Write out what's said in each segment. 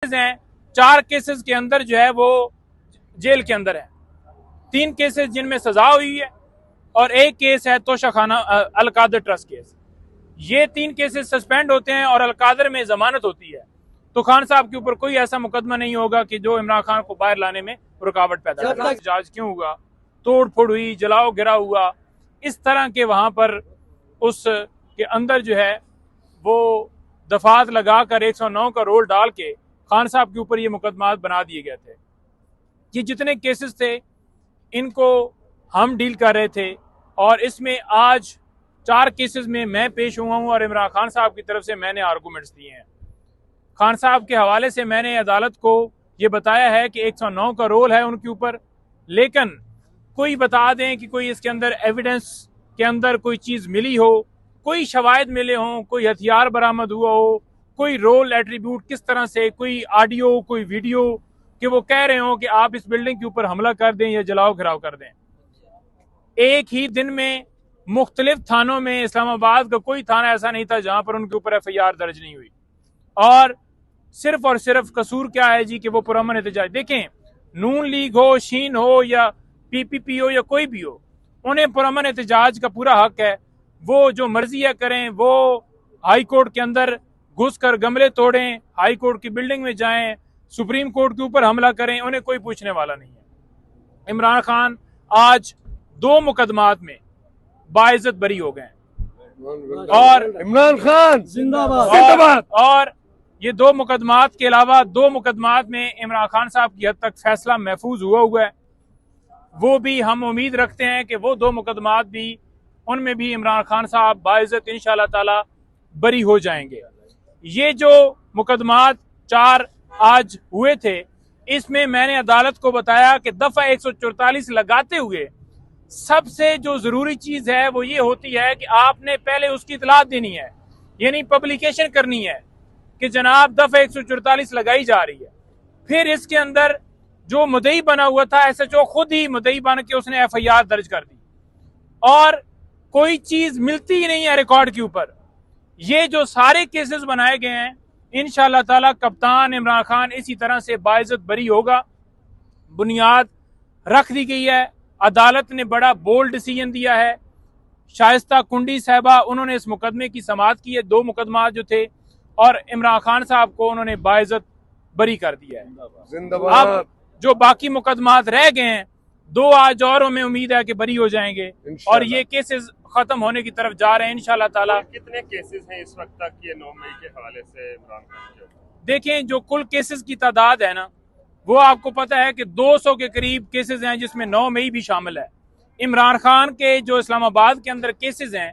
Cases हैं, 4 cases के अंदर जो है वो जेल के अंदर है, 3 केसेस जिनमें सजा हुई है और 1 केस है तोशाखाना अलकादर ट्रस्ट केस। ये 3 केसेस सस्पेंड होते हैं और अलकादर में जमानत होती है, तो खान साहब के ऊपर कोई ऐसा मुकदमा नहीं होगा कि जो इमरान खान को बाहर लाने में रुकावट पैदा करे। एहतजाज क्यों हुआ, तोड़ फोड़ हुई, जलाओ गिराव हुआ, इस तरह के वहां पर उस के अंदर जो है वो दफात लगाकर 109 का रोल डाल के खान साहब के ऊपर ये मुकदमात बना दिए गए थे। ये जितने केसेस थे इनको हम डील कर रहे थे और इसमें आज 4 केसेस में मैं पेश हुआ हूं और इमरान खान साहब की तरफ से मैंने आर्गूमेंट्स दिए हैं। खान साहब के हवाले से मैंने अदालत को ये बताया है कि 109 का रोल है उनके ऊपर, लेकिन कोई बता दें कि कोई इसके अंदर एविडेंस के अंदर कोई चीज मिली हो, कोई शवाहिद मिले हों, कोई हथियार बरामद हुआ हो, कोई रोल एट्रीब्यूट किस तरह से, कोई ऑडियो, कोई वीडियो कि वो कह रहे हो कि आप इस बिल्डिंग के ऊपर हमला कर दें या जलाओ घिराव कर दें। एक ही दिन में मुख्तलिफ थानों में, इस्लामाबाद का कोई थाना ऐसा नहीं था जहां पर उनके ऊपर FIR दर्ज नहीं हुई। और सिर्फ कसूर क्या है जी कि वो पुरअमन एहतजाज। देखें, नून लीग हो, शीन हो या PPP हो या कोई भी हो, उन्हें पुरअमन एहतजाज का पूरा हक है। वो जो मर्जी है करें, वो हाई कोर्ट के अंदर घुसकर गमले तोड़ें, हाई कोर्ट की बिल्डिंग में जाएं, सुप्रीम कोर्ट के ऊपर हमला करें, उन्हें कोई पूछने वाला नहीं है। इमरान खान आज 2 मुकदमात में बाइज्जत बरी हो गए और इमरान खान जिंदाबाद। और ये 2 मुकदमात के अलावा 2 मुकदमात में इमरान खान साहब की हद तक फैसला महफूज हुआ है। वो भी हम उम्मीद रखते हैं कि वो 2 मुकदमात भी, उनमें भी इमरान खान साहब बाइज्जत इंशाअल्लाह ताला बरी हो जाएंगे। ये जो मुकदमात 4 आज हुए थे, इसमें मैंने अदालत को बताया कि दफा 144 लगाते हुए सबसे जो जरूरी चीज है वो ये होती है कि आपने पहले उसकी इतलात देनी है, यानी पब्लिकेशन करनी है कि जनाब दफा 144 लगाई जा रही है। फिर इसके अंदर जो मुद्दई बना हुआ था, SHO खुद ही मुद्दई बन के उसने FIR दर्ज कर दी और कोई चीज मिलती ही नहीं है रिकॉर्ड के ऊपर। ये जो सारे केसेस बनाए गए हैं, इंशाअल्लाह ताला कप्तान इमरान खान इसी तरह से बाइज्जत बरी होगा। बुनियाद रख दी गई है, अदालत ने बड़ा बोल्ड डिसीजन दिया है। शाइस्ता कुंडी साहबा, उन्होंने इस मुकदमे की समाअत की है, 2 मुकदमा जो थे, और इमरान खान साहब को उन्होंने बाइज्जत बरी कर दिया है। अब जो बाकी मुकदमात रह गए हैं, 2 आज और हमें उम्मीद है कि बरी हो जाएंगे और ये केसेस खत्म होने की तरफ जा रहे हैं इंशाअल्लाह ताला। कितने केसेस हैं इस वक्त तक ये 9 मई के हवाले से इमरान खान के? देखें, जो कुल केसेस की तादाद है ना, वो आपको पता है कि 200 के करीब केसेस हैं, जिसमें 9 मई भी शामिल है। इमरान खान के जो इस्लामाबाद के अंदर केसेस हैं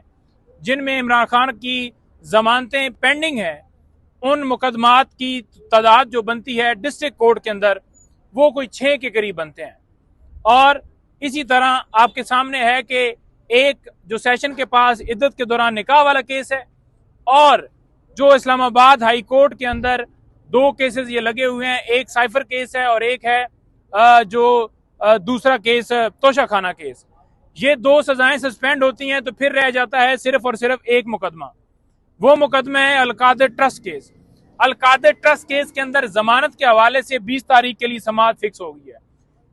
जिनमें इमरान खान की जमानतें पेंडिंग है, उन मुकदमात की तादाद जो बनती है डिस्ट्रिक्ट कोर्ट के अंदर, वो कोई 6 के करीब बनते हैं। और इसी तरह आपके सामने है कि एक जो सेशन के पास इद्दत के दौरान निकाह वाला केस है, और जो इस्लामाबाद हाई कोर्ट के अंदर 2 केसेस ये लगे हुए हैं, एक साइफर केस है और एक है जो दूसरा केस तोशाखाना केस। ये 2 सजाएं सस्पेंड होती हैं तो फिर रह जाता है सिर्फ और सिर्फ एक मुकदमा। वो मुकदमा है Al-Qadir trust case. Al-Qadir trust case के अंदर जमानत के हवाले से 20 तारीख के लिए समाअत फिक्स हो गई है।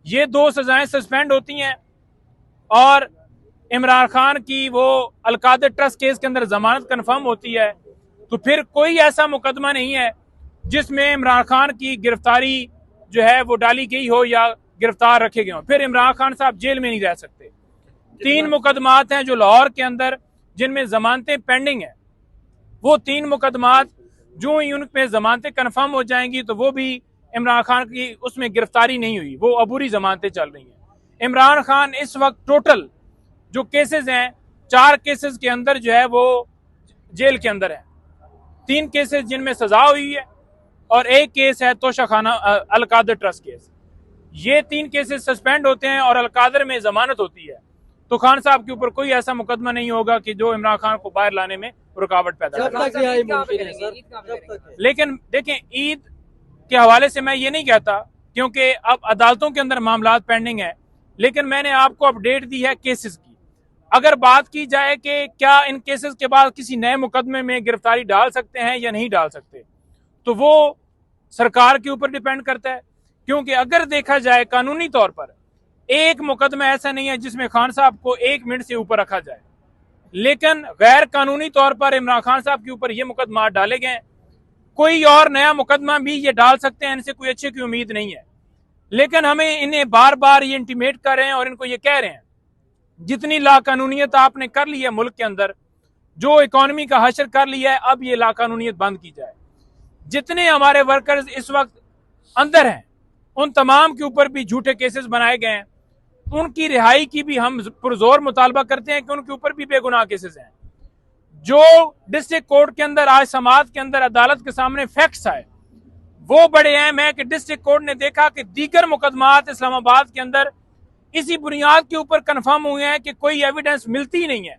ये 2 सजाएं सस्पेंड होती हैं और इमरान खान की वो अलकादर ट्रस्ट केस के अंदर जमानत कंफर्म होती है, तो फिर कोई ऐसा मुकदमा नहीं है जिसमें इमरान खान की गिरफ्तारी जो है वो डाली गई हो या गिरफ्तार रखे गए हो। फिर इमरान खान साहब जेल में नहीं रह सकते। 3 मुकदमात हैं जो लाहौर के अंदर जिनमें जमानतें पेंडिंग है। वो 3 मुकदमात जो ही उनमें जमानतें कंफर्म हो जाएंगी तो वो भी इमरान खान की उसमें गिरफ्तारी नहीं हुई, वो अबूरी जमानतें चल रही हैं। इमरान खान इस वक्त टोटल जो केसेस हैं, 4 केसेस के अंदर जो है वो जेल के अंदर है, 3 केसेस जिनमें सजा हुई है और 1 केस है तोशाखाना अलकादर ट्रस्ट केस। ये 3 केसेस सस्पेंड होते हैं और अलकादर में जमानत होती है, तो खान साहब के ऊपर कोई ऐसा मुकदमा नहीं होगा कि जो इमरान खान को बाहर लाने में रुकावट पैदा करे। लेकिन देखें, ईद के हवाले से मैं ये नहीं कहता क्योंकि अब अदालतों के अंदर मामला पेंडिंग है, लेकिन मैंने आपको अपडेट दी है केसेस की। अगर बात की जाए कि क्या इन केसेस के बाद किसी नए मुकदमे में गिरफ्तारी डाल सकते हैं या नहीं डाल सकते, तो वो सरकार के ऊपर डिपेंड करता है, क्योंकि अगर देखा जाए कानूनी तौर पर एक मुकदमा ऐसा नहीं है जिसमें खान साहब को 1 मिनट से ऊपर रखा जाए, लेकिन गैर कानूनी तौर पर इमरान खान साहब के ऊपर ये मुकदमा डाले गए। कोई और नया मुकदमा भी ये डाल सकते हैं, इनसे कोई अच्छे की उम्मीद नहीं है। लेकिन हमें इन्हें बार बार ये इंटीमेट कर रहे हैं और इनको ये कह रहे हैं जितनी लाकानूनियत आपने कर ली है मुल्क के अंदर, जो इकोनॉमी का हशर कर लिया है, अब ये लाकानूनियत बंद की जाए। जितने हमारे वर्कर्स इस वक्त अंदर हैं उन तमाम के ऊपर भी झूठे केसेस बनाए गए हैं, उनकी रिहाई की भी हम पुरजोर मुतालबा करते हैं कि उनके ऊपर भी बेगुनाह केसेस हैं। जो डिस्ट्रिक्ट कोर्ट के अंदर आज समाज के अंदर अदालत के सामने फैक्ट्स आए वो बड़े अहम है कि डिस्ट्रिक्ट कोर्ट ने देखा कि दीगर मुकदमात इस्लामाबाद के अंदर इसी बुनियाद के ऊपर कंफर्म हुए हैं कि कोई एविडेंस मिलती ही नहीं है।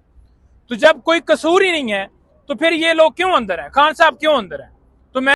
तो जब कोई कसूर ही नहीं है तो फिर ये लोग क्यों अंदर है, खान साहब क्यों अंदर है?